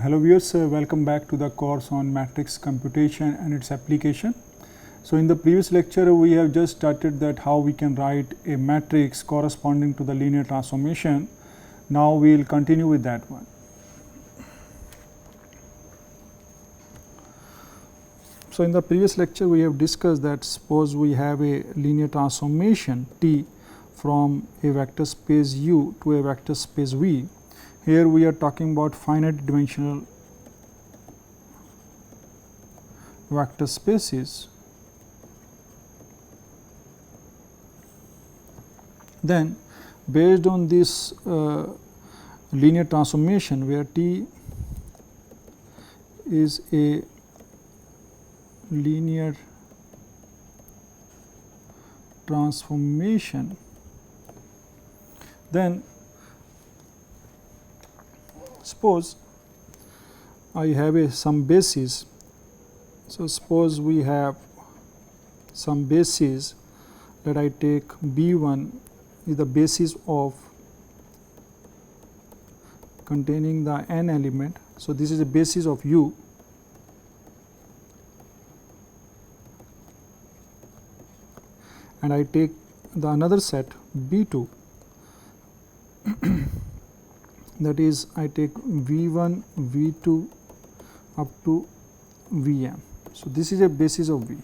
Hello viewers, welcome back to the course on matrix computation and its application. So, in the previous lecture we have just started that how we can write a matrix corresponding to the linear transformation. Now, we will continue with that one. So, in the previous lecture we have discussed that suppose we have a linear transformation T from a vector space U to a vector space V. Here we are talking about finite dimensional vector spaces. Then based on this linear transformation where T is a linear transformation, then suppose I have some basis. So, suppose we have some basis that I take B1 is the basis of containing the n element. So, this is a basis of U, and I take the another set B2 that is I take V1, V2 up to Vm. So, this is a basis of V,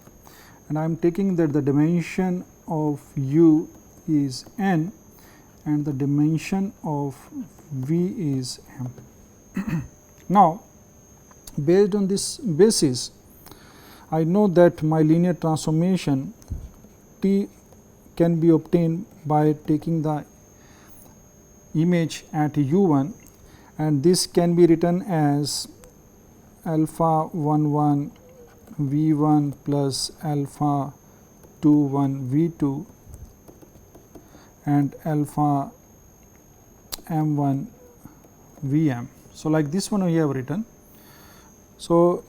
and I am taking that the dimension of U is n and the dimension of V is m. Now, based on this basis, I know that my linear transformation T can be obtained by taking the image at U1, and this can be written as alpha 1 1 V1 plus alpha 2 1 V2 and alpha m1 Vm. So, like this one we have written. So,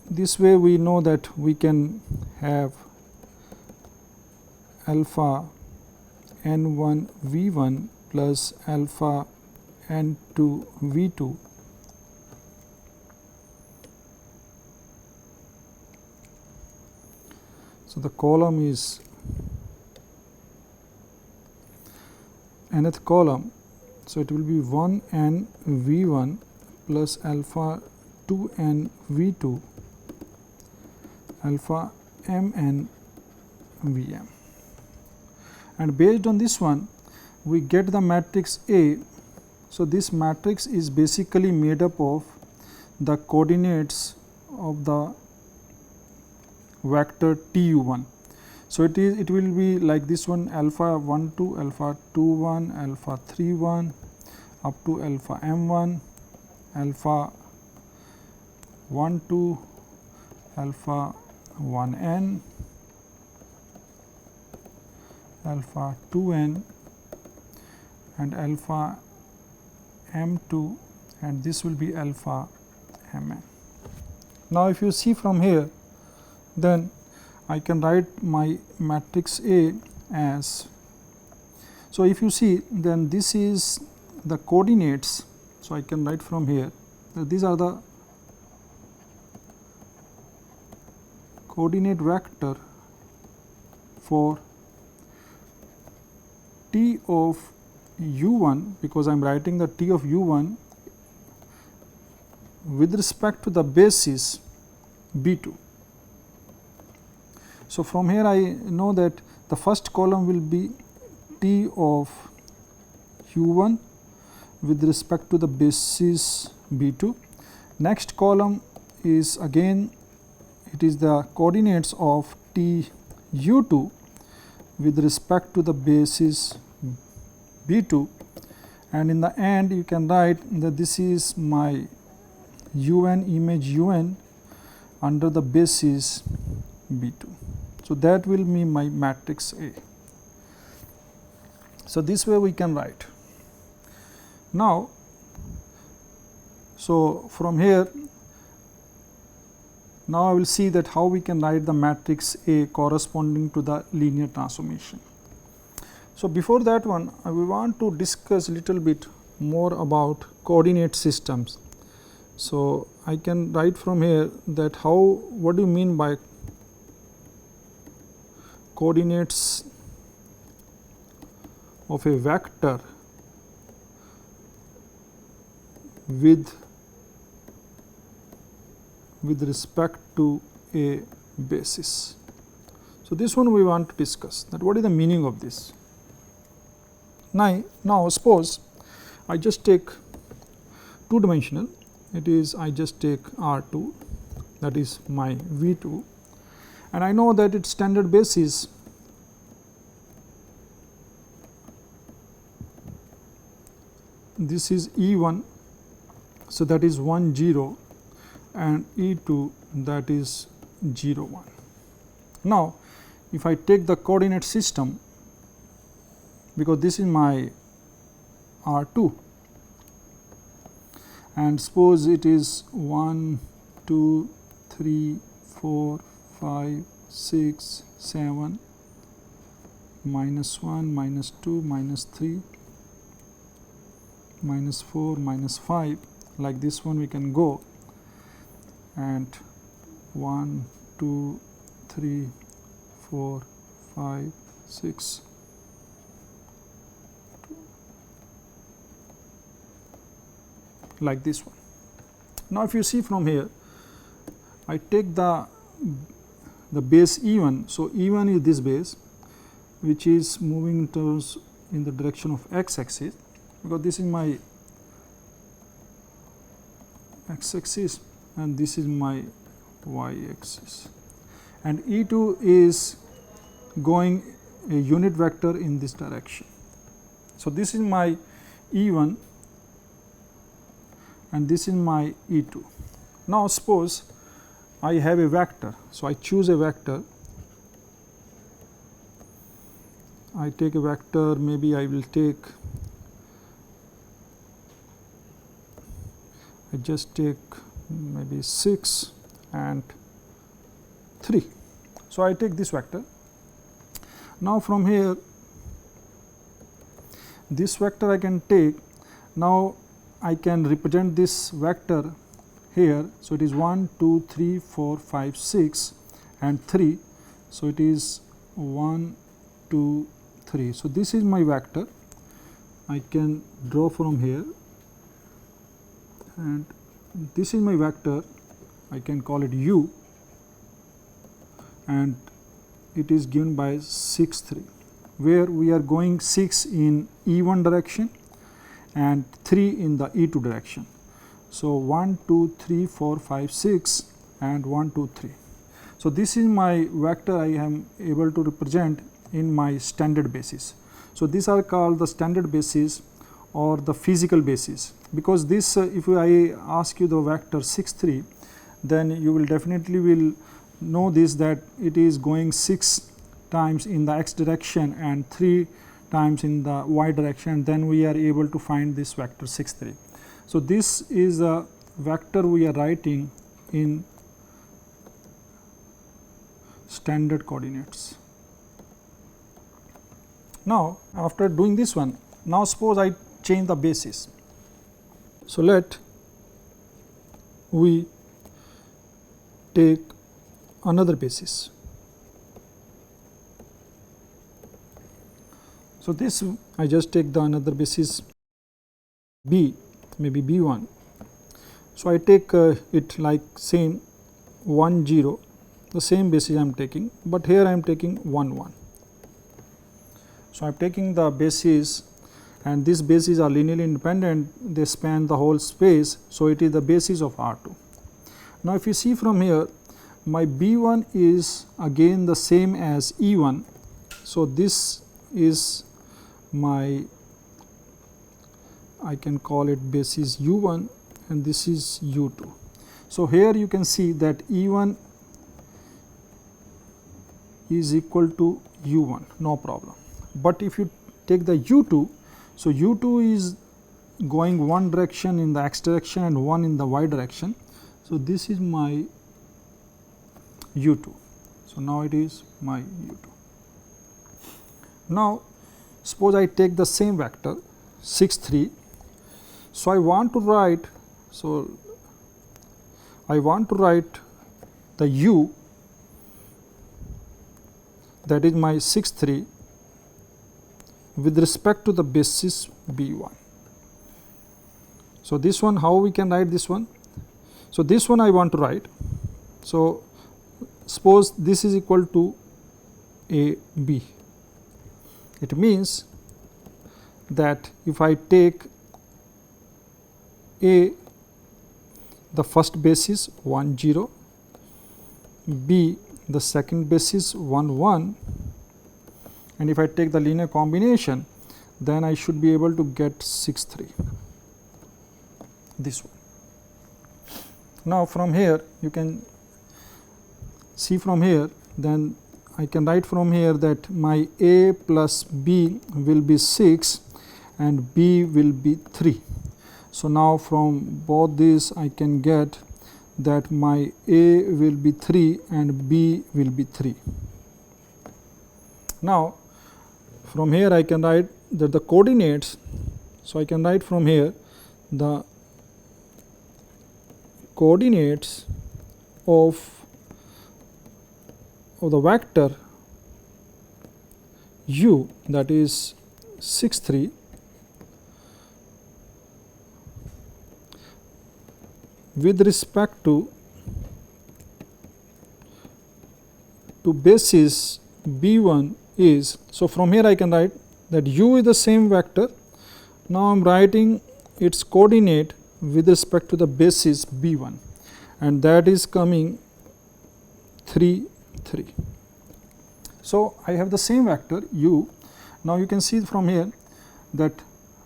this way we know that we can have alpha n1 V1 plus alpha n2 V2 So, the column is nth column. So, it will be 1 n V1 plus alpha 2 n V2 alpha m n Vm, and based on this one we get the matrix A. So, this matrix is basically made up of the coordinates of the vector TU1. So, it will be like this one alpha 1 2 alpha 2 1 alpha 3 1 up to alpha m1 alpha 1 2 alpha 1 n alpha 2 n and alpha m2, and this will be alpha mn. Now, if you see from here, then I can write my matrix A as. So, if you see, then this is the coordinates. So, I can write from here that these are the coordinate vector for T of U1, because I am writing the T of U1 with respect to the basis B2. So, from here I know that the first column will be T of U1 with respect to the basis B2. Next column is again it is the coordinates of T U2 with respect to the basis B2, and in the end you can write that this is my UN image UN under the basis B2. So, that will be my matrix A. So, this way we can write. Now, so from here now I will see that how we can write the matrix A corresponding to the linear transformation. So, before that one we want to discuss little bit more about coordinate systems. So, I can write from here that how, what do you mean by coordinates of a vector with respect to a basis. So, this one we want to discuss, that what is the meaning of this. Now suppose I just take two dimensional, it is I just take R2, that is my V2, and I know that its standard basis this is E1, so that is 1 0, and E2 that is 0 1. Now, if I take the coordinate system, because this is my R2, and suppose it is 1 2 3 4 5 6 7 minus 1 minus 2 minus 3 minus 4 minus 5, like this one we can go, and 1 2 3 4 5 6 like this one. Now, if you see from here, I take the base E1. So, E1 is this base which is moving towards in the direction of x axis, because this is my x axis and this is my y axis, and E2 is going a unit vector in this direction. So, this is my E1 and this is my E2. Now, suppose I have a vector. So, I choose a vector, I take a vector, maybe I will take, I just take maybe 6 and 3. So, I take this vector. Now, from here this vector I can take. Now, I can represent this vector here. So, it is 1 2 3 4 5 6 and 3. So, it is 1 2 3. So, this is my vector. I can draw from here, and this is my vector. I can call it u, and it is given by 6 3, where we are going 6 in E1 direction and 3 in the E2 direction. So, 1 2 3 4 5 6 and 1 2 3. So, this is my vector I am able to represent in my standard basis. So, these are called the standard basis or the physical basis, because this if I ask you the vector 6 3, then you will definitely will know this, that it is going 6 times in the x direction and 3 times in the y direction, then we are able to find this vector 6 3. So, this is a vector we are writing in standard coordinates. Now, after doing this one, now suppose I change the basis. So, let we take another basis. So, this I just take the another basis B, maybe B1. So, I take it like same 1 0, the same basis I am taking, but here I am taking 1 1. So, I am taking the basis, and these bases are linearly independent, they span the whole space. So, it is the basis of R2. Now, if you see from here, my B1 is again the same as E1. So, this is my, I can call it basis U1 and this is U2. So, here you can see that E1 is equal to U1, no problem. But if you take the U2, so U2 is going one direction in the x direction and one in the y direction. So, this is my U2. So, now it is my U2. Now, suppose I take the same vector 6 3. So, I want to write, so I want to write the u, that is my 6 3, with respect to the basis B1. So, this one, how we can write this one? So, this one I want to write. So, suppose this is equal to a b. It means that if I take a, the first basis 1 0, b the second basis 1 1, and if I take the linear combination, then I should be able to get 6 3, this one. Now, from here you can see from here, then I can write from here that my a plus b will be 6 and b will be 3. So, now from both these I can get that my a will be 3 and b will be 3. Now, from here I can write that the coordinates. So, I can write from here the coordinates of the vector u, that is 6 3, with respect to basis B1 is. So, from here I can write that u is the same vector. Now, I am writing its coordinate with respect to the basis B1, and that is coming 3 3. So, I have the same vector u. Now, you can see from here that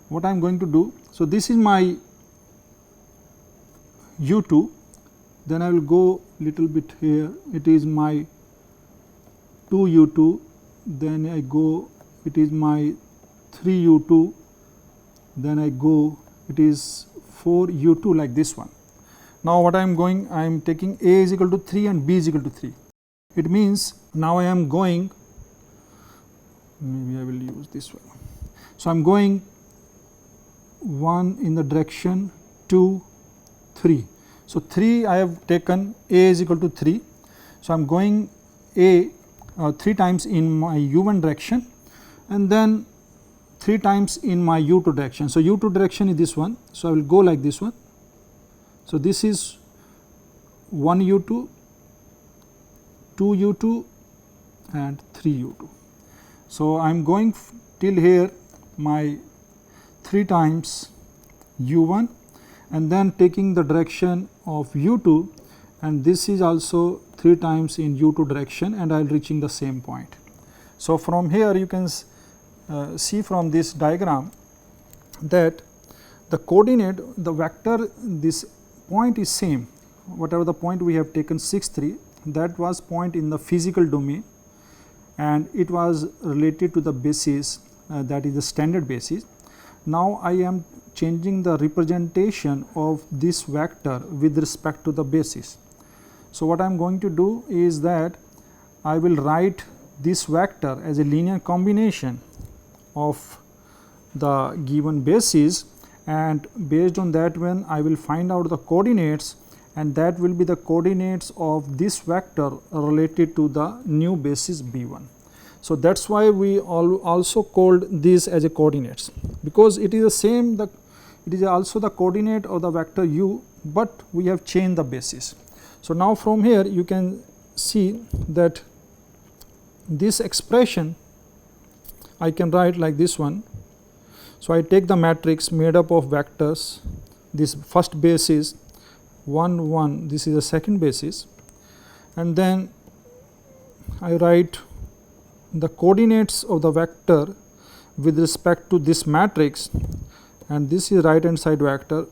what I am going to do. So, this is my u2, then I will go little bit here, it is my 2 u2, then I go, it is my 3 u2, then I go, it is 4 u2, like this one. Now, what I am going, I am taking a is equal to 3 and b is equal to 3. It means now I am going, maybe I will use this one. So, I am going 1 in the direction 2 3. So, 3 I have taken a is equal to 3. So, I am going a 3 times in my u1 direction and then 3 times in my u2 direction. So, u2 direction is this one. So, I will go like this one. So, this is 1 u2, 2 u2 and 3 u2. So, I am going till here my 3 times u1 and then taking the direction of u2, and this is also 3 times in u2 direction, and I will reaching the same point. So, from here you can see from this diagram that the coordinate, the vector, this point is same, whatever the point we have taken 6 3, that was point in the physical domain and it was related to the basis, that is the standard basis. Now, I am changing the representation of this vector with respect to the basis. So, what I am going to do is that I will write this vector as a linear combination of the given basis, and based on that one I will find out the coordinates, and that will be the coordinates of this vector related to the new basis B1. So, that is why we also called this as a coordinates, because it is the same, it is also the coordinate of the vector u, but we have changed the basis. So, now from here you can see that this expression I can write like this one. So, I take the matrix made up of vectors, this first basis 1 1, this is the second basis, and then I write the coordinates of the vector with respect to this matrix, and this is right hand side vector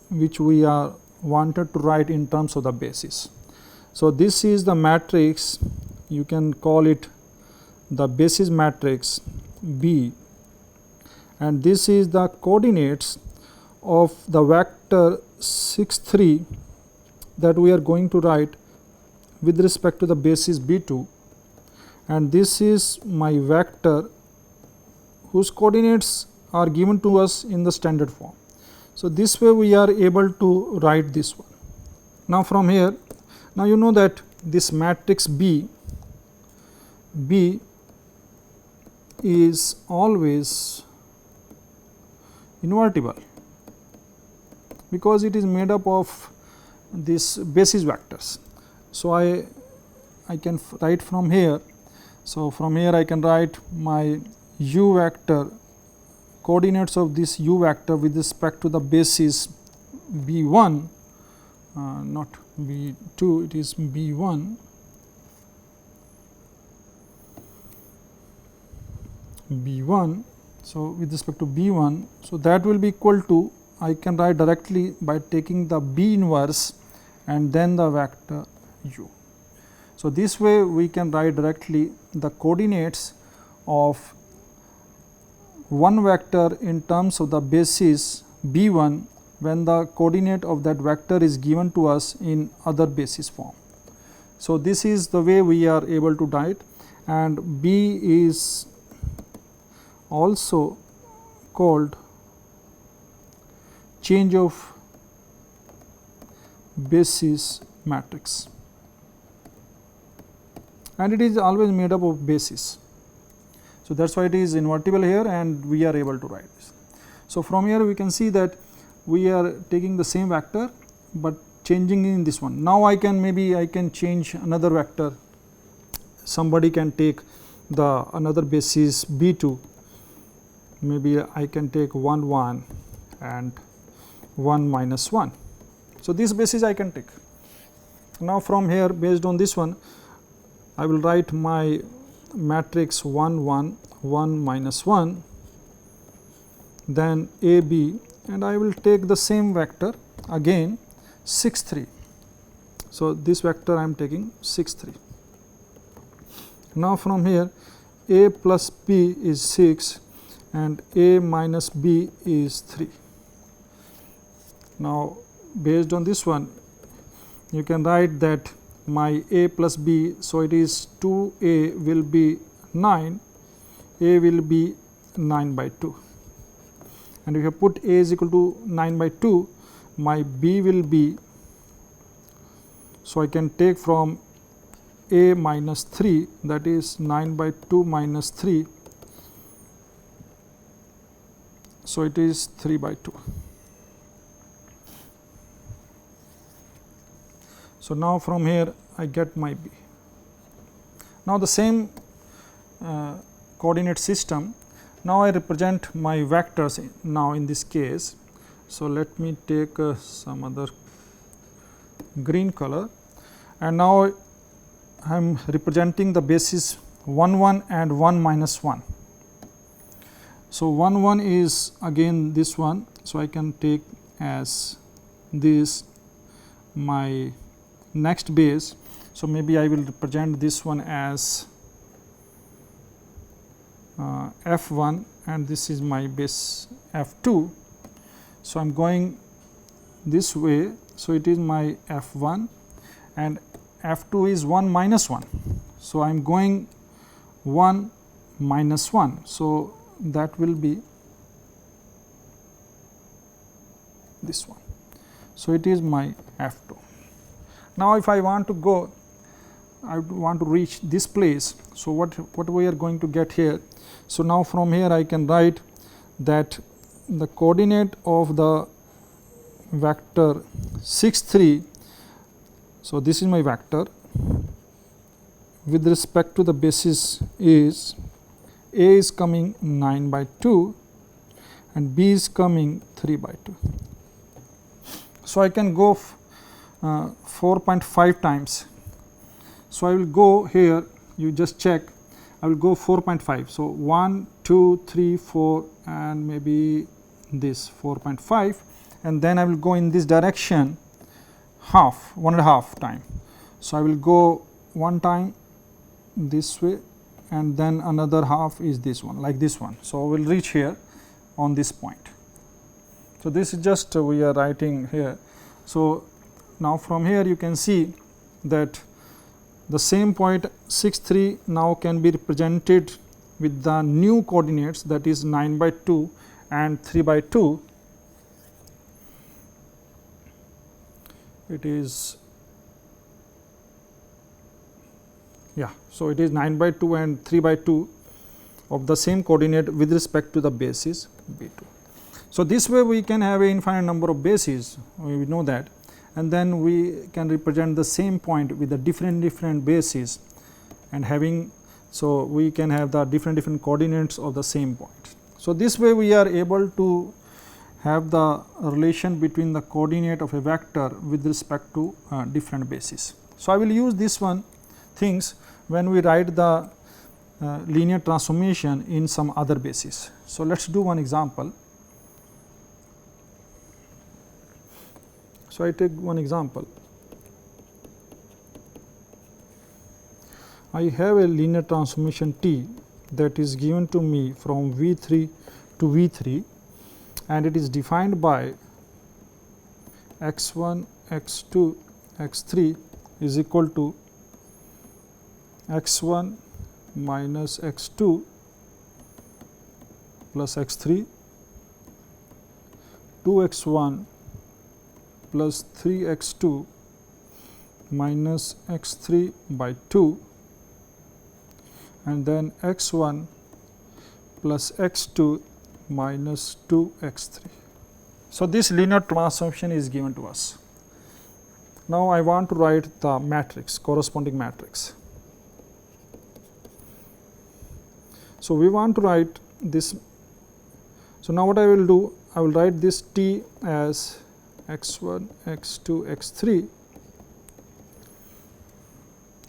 which we are wanted to write in terms of the basis. So, this is the matrix, you can call it the basis matrix B, and this is the coordinates of the vector 6 3 that we are going to write with respect to the basis B2, and this is my vector whose coordinates are given to us in the standard form. So, this way we are able to write this one. Now, from here, now you know that this matrix B is always invertible, because it is made up of these basis vectors. So, I can write from here. So, from here I can write my u vector, coordinates of this u vector with respect to the basis B 1, not B 2, it is B 1, B 1. So, with respect to B 1, so that will be equal to, I can write directly by taking the B inverse and then the vector u. So, this way we can write directly the coordinates of one vector in terms of the basis B 1 when the coordinate of that vector is given to us in other basis form. So, this is the way we are able to write, and B is also called change of basis matrix, and it is always made up of basis. So, that is why it is invertible here, and we are able to write this. So, from here we can see that we are taking the same vector, but changing in this one. Now, I can change another vector. Somebody can take the another basis B 2, maybe I can take 1 1 and 1 minus 1. So, this basis I can take. Now, from here based on this one, I will write my matrix 1 1 1 minus 1, then A B, and I will take the same vector again 6 3. So, this vector I am taking 6 3. Now, from here A plus B is 6 and A minus B is 3. Now, based on this one, you can write that my A plus B, so it is 2 A will be 9, A will be 9 by 2, and if you put A is equal to 9 by 2, my B will be, so I can take from A minus 3, that is 9 by 2 minus 3, so it is 3 by 2. So, now from here I get my B. Now, the same coordinate system, now I represent my vectors now in this case. So, let me take some other green color, and now I am representing the basis 1 1 and 1 minus 1. So, 1 1 is again this one. So, I can take as this my next base. So, maybe I will represent this one as F 1 and this is my base F 2. So, I am going this way. So, it is my F 1 and F 2 is 1 minus 1. So, I am going 1 minus 1. So, that will be this one. So, it is my F 2. Now, if I want to go, I want to reach this place. So, what we are going to get here? So, now from here I can write that the coordinate of the vector 6 3. So, this is my vector with respect to the basis is A is coming 9 by 2 and B is coming 3 by 2. So, I can go 4.5 times. So, I will go here, you just check, I will go 4.5. So, 1, 2, 3, 4 and maybe this 4.5, and then I will go in this direction half, 1.5 time. So, I will go one time this way and then another half is this one, like this one. So, we will reach here on this point. So, this is just we are writing here. So, now from here you can see that the same point 6 3 now can be represented with the new coordinates, that is 9 by 2 and 3 by 2. it is, yeah, so it is 9 by 2 and 3 by 2 of the same coordinate with respect to the basis B 2. So, this way we can have a infinite number of bases, we know that, and then we can represent the same point with the different bases and having, so we can have the different coordinates of the same point. So, this way we are able to have the relation between the coordinate of a vector with respect to different bases. So, I will use this one things when we write the linear transformation in some other basis. So, let us do one example. So, I take one example. I have a linear transformation T that is given to me from V 3 to V 3, and it is defined by x 1, x 2, x 3 is equal to x 1 minus x 2 plus x 3, 2 x 1 plus 3 x 2 minus x 3 by 2, and then x 1 plus x 2 minus 2 x 3. So, this linear transformation is given to us. Now, I want to write the matrix, corresponding matrix. So, we want to write this. So, now what I will do, I will write this T as x 1, x 2, x 3,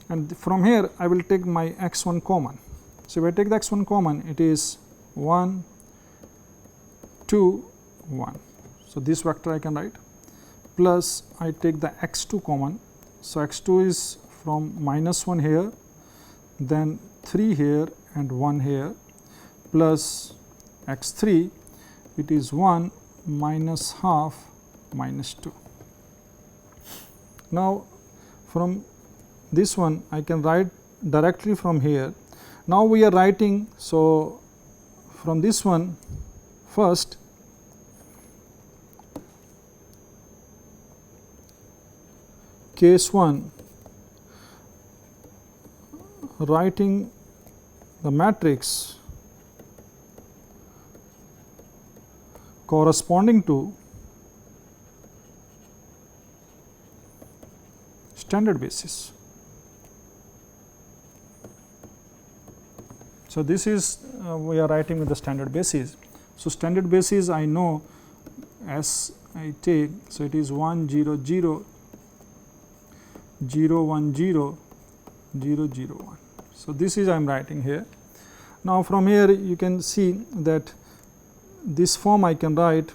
and from here I will take my x 1 common. So, if I take the x 1 common, it is 1, 2, 1. So, this vector I can write, plus I take the x 2 common. So, x 2 is from minus 1 here, then 3 here and 1 here, plus x 3, it is 1 minus half minus 2. Now, from this one I can write directly from here. Now, we are writing, so from this one first case 1, writing the matrix corresponding to standard basis. So, this is we are writing with the standard basis. So, standard basis I know as I take, so it is 1 0 0 0 1 0 0 0 1. So, this is I am writing here. Now, from here you can see that this form I can write.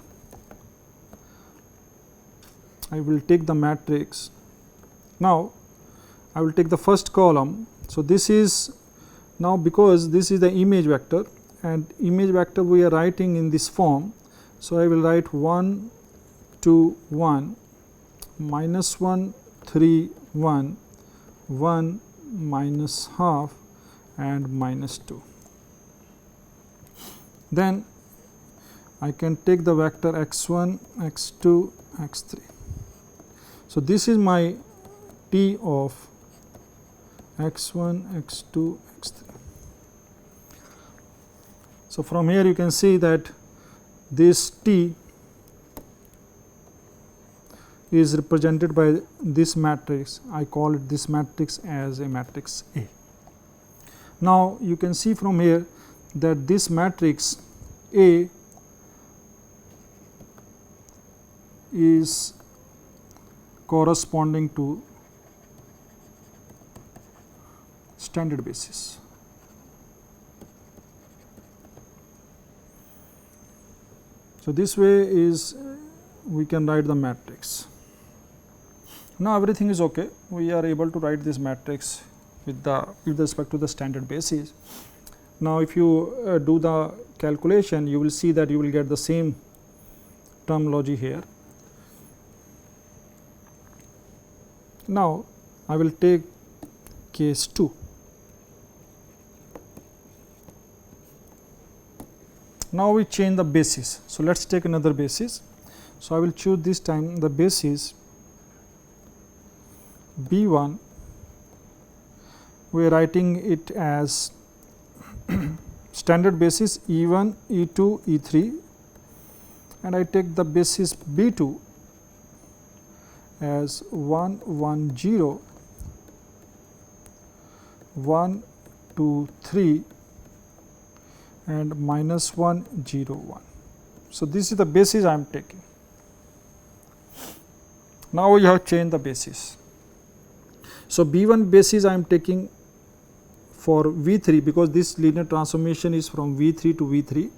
I will take the matrix. Now, I will take the first column. So, this is now, because this is the image vector, and image vector we are writing in this form. So, I will write 1 2 1 minus 1 3 1 1 minus half and minus 2. Then I can take the vector x 1 x 2 x 3. So, this is my T of x 1 x 2 x 3. So, from here you can see that this T is represented by this matrix. I call it this matrix as a matrix A. Now, you can see from here that this matrix A is corresponding to standard basis. So, this way is we can write the matrix. Now, everything is okay. We are able to write this matrix with respect to the standard basis. Now, if you do the calculation, you will see that you will get the same terminology here. Now, I will take case 2. Now, we change the basis. So, let us take another basis. So, I will choose this time the basis B1, we are writing it as standard basis E1, E2, E3, and I take the basis B2 as 1, 1, 0, 1, 2, 3 and minus 1, 0, 1. So, this is the basis I am taking. Now, we have changed the basis. So, B1 basis I am taking for V3, because this linear transformation is from V3 to V3.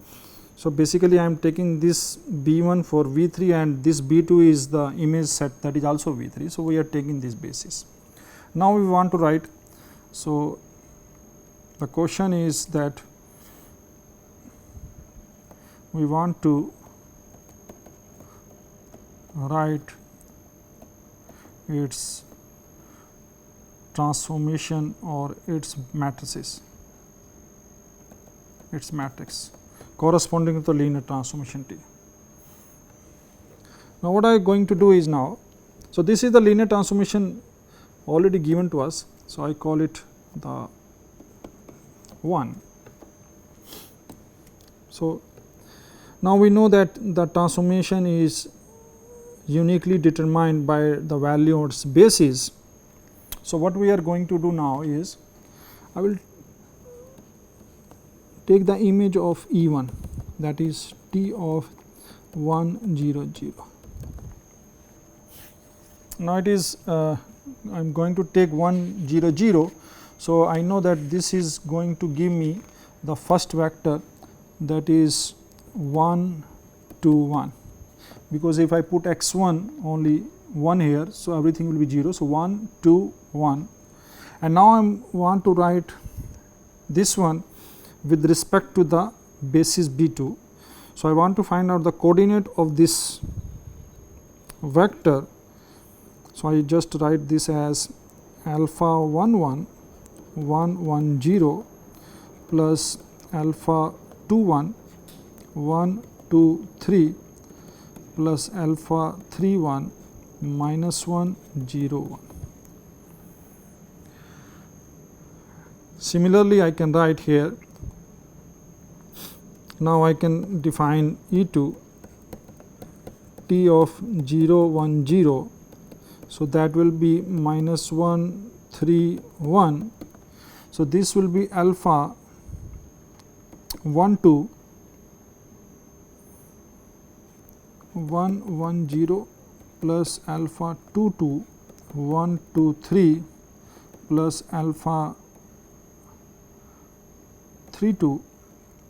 So, basically I am taking this B1 for V3 and this B2 is the image set, that is also V3. So, we are taking this basis. Now, we want to write. So, the question is that we want to write its transformation or its matrices, its matrix corresponding to the linear transformation T. Now, what I am going to do is now, so this is the linear transformation already given to us. So, I call it the 1. So, now we know that the transformation is uniquely determined by the value of its basis. So, what we are going to do now is, I will take the image of E1, that is T of 1, 0, 0. Now, it is I am going to take 1, 0, 0. So, I know that this is going to give me the first vector, that is 1, 2, 1, because if I put x1 only 1 here, so everything will be 0. So, 1, 2, 1, and now I want to write this one with respect to the basis B2. So, I want to find out the coordinate of this vector. So, I just write this as alpha 1 1 1 1 0 plus alpha 2 1 1 2 3 plus alpha 3 1 minus 1 0 1. Similarly, I can write here. Now, I can define E2 T of 0 1 0. So, that will be minus 1 3 1. So, this will be alpha 1 2 1 1 0 plus alpha 2 2 1 2 3 plus alpha 3 2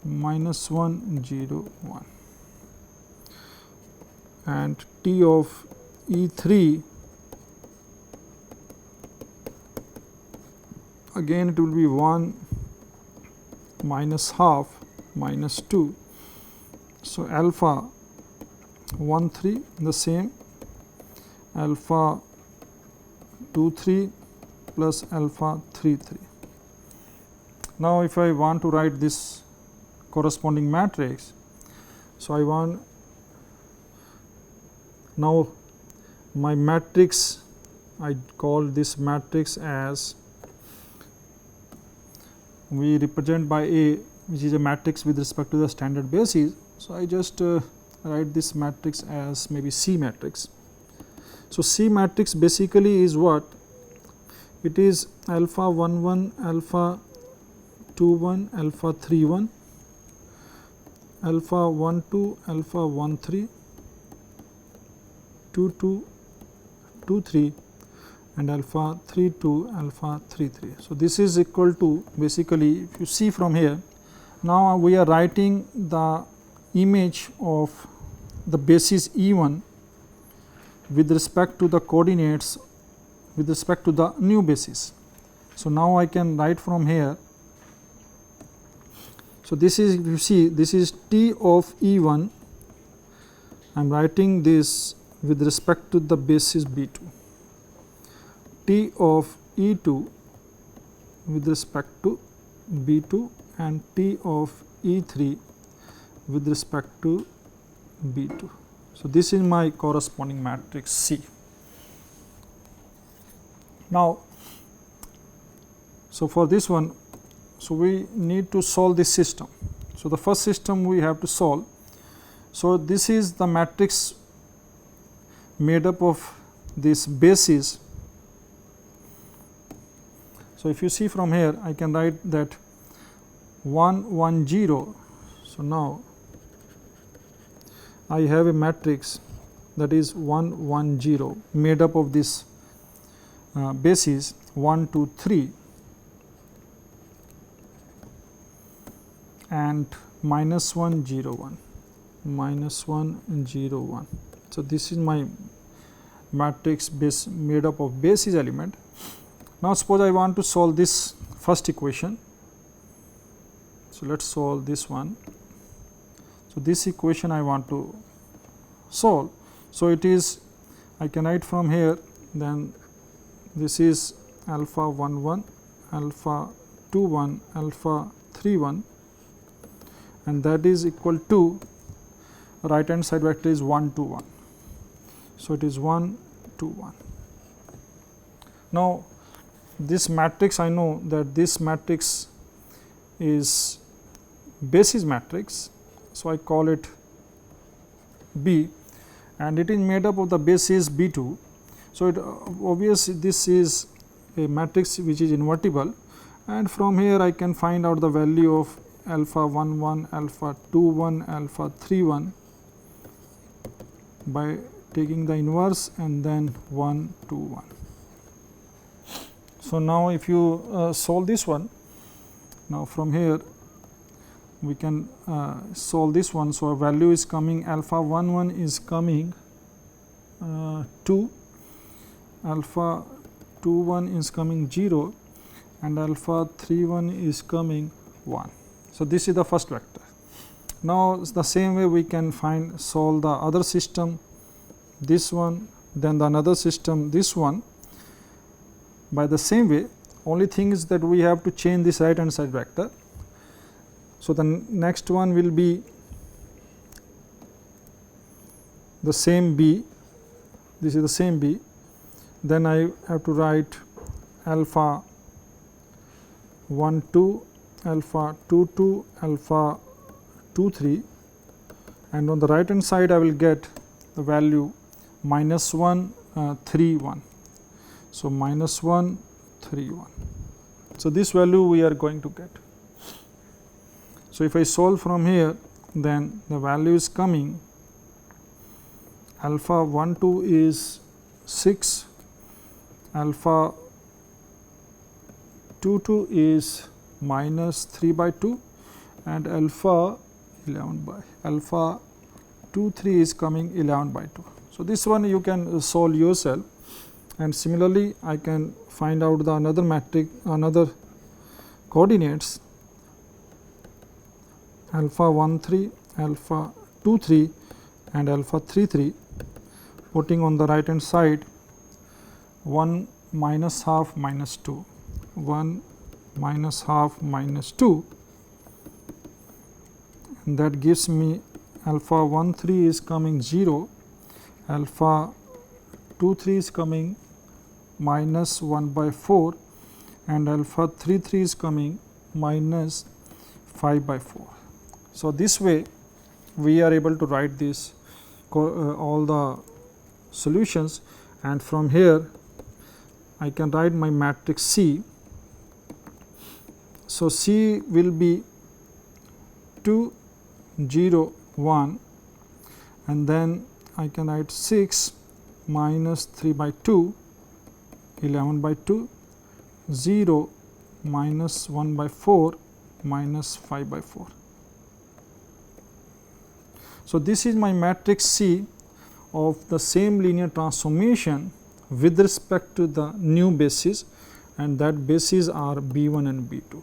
minus 1 0 1, and T of E3 again it will be 1 minus half minus 2. So, alpha 1 3 the same, alpha 2 3 plus alpha 3 3. Now, if I want to write this corresponding matrix, so I want now my matrix, I call this matrix as, we represent by A, which is a matrix with respect to the standard basis. So, I just write this matrix as maybe C matrix. So, C matrix basically is what? It is alpha 1 1, alpha 2 1, alpha 3 1, alpha 1 2, alpha 1 3, 2 2, 2 3 and alpha 3 2, alpha 3 3. So, this is equal to, basically if you see from here, now we are writing the image of the basis E1 with respect to the coordinates with respect to the new basis. So, now I can write from here. So, this is, if you see, this is T of E1, I am writing this with respect to the basis B2, T of E2 with respect to B2 and T of E3 with respect to B2. So, this is my corresponding matrix C. Now, so for this one, so we need to solve this system. So the first system we have to solve. So this is the matrix made up of these bases. So if you see from here, I can write that 1 1 0. So now I have a matrix that is 1 1 0 made up of this bases 1 2 3 and minus 1 0 1 minus 1 0 1. So this is my matrix base made up of basis element. Now suppose I want to solve this first equation. So let's solve this one. So this equation I want to solve. So it is, I can write from here, then this is alpha 1 1, alpha 2 1, alpha 3 1, and that is equal to right hand side vector is 1 2 1. So it is 1 2 1. Now this matrix, I know that this matrix is basis matrix, so I call it B, and it is made up of the bases B2. So it obviously this is a matrix which is invertible, and from here I can find out the value of alpha 1 1, alpha 2 1, alpha 3 1 by taking the inverse and then 1 2 1. So now if you solve this one, now from here we can solve this one. So our value is coming, alpha 1 1 is coming 2, alpha 2 1 is coming 0, and alpha 3 1 is coming 1. So this is the first vector. Now the same way we can solve the other system, this one, then the another system, this one, by the same way. Only thing is that we have to change this right hand side vector. So the next one will be the same B, this is the same B, then I have to write alpha 1 2, alpha 2 2, alpha 2 3, and on the right hand side I will get the value minus 1 3 1. So minus 1 3 1. So this value we are going to get. So if I solve from here, then the value is coming, alpha 1 2 is 6, alpha 2 2 is minus 3 by 2, and alpha 2 3 is coming 11 by 2. So this one you can solve yourself, and similarly I can find out the another matrix, another coordinates, alpha 1 3, alpha 2 3, and alpha 3 3, putting on the right hand side 1 minus half minus 2, 1 minus half minus 2, and that gives me alpha 1 3 is coming 0, alpha 2 3 is coming minus 1 by 4, and alpha 3 3 is coming minus 5 by 4. So this way we are able to write this all the solutions, and from here I can write my matrix C. So C will be 2 0 1, and then I can write 6 minus 3 by 2, 11 by 2, 0 minus 1 by 4, minus 5 by 4. So this is my matrix C of the same linear transformation with respect to the new bases, and that bases are B1 and B2.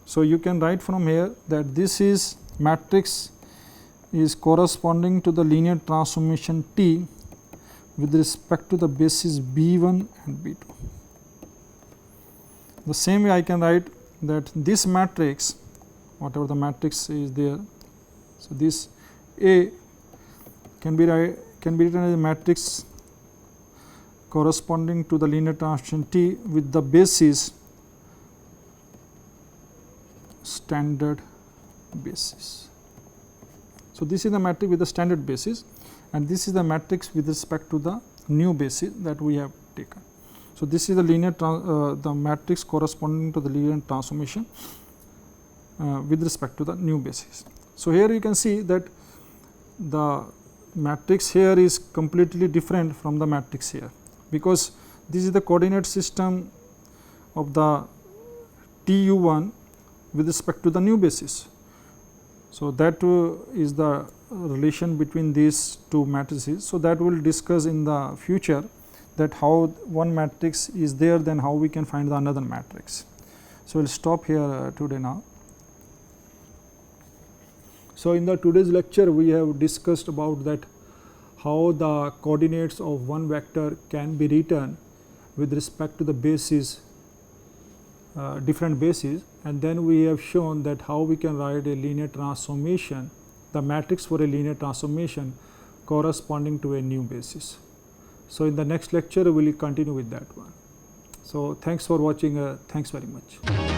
So you can write from here that this is matrix is corresponding to the linear transformation T with respect to the bases B1 and B2. The same way I can write that this matrix, whatever the matrix is there, so this A can be written as a matrix corresponding to the linear transition T with the basis standard basis. So, this is the matrix with the standard basis, and this is the matrix with respect to the new basis that we have taken. So, this is the linear the matrix corresponding to the linear transformation with respect to the new basis. So, here you can see that the matrix here is completely different from the matrix here, because this is the coordinate system of the TU1 with respect to the new basis. So, that is the relation between these two matrices. So, that we will discuss in the future, that how one matrix is there, then how we can find the another matrix. So, we will stop here today now. So, in the today's lecture we have discussed about that how the coordinates of one vector can be written with respect to the basis, different bases, and then we have shown that how we can write a linear transformation, the matrix for a linear transformation corresponding to a new basis. So, in the next lecture we will continue with that one. So, thanks for watching, thanks very much.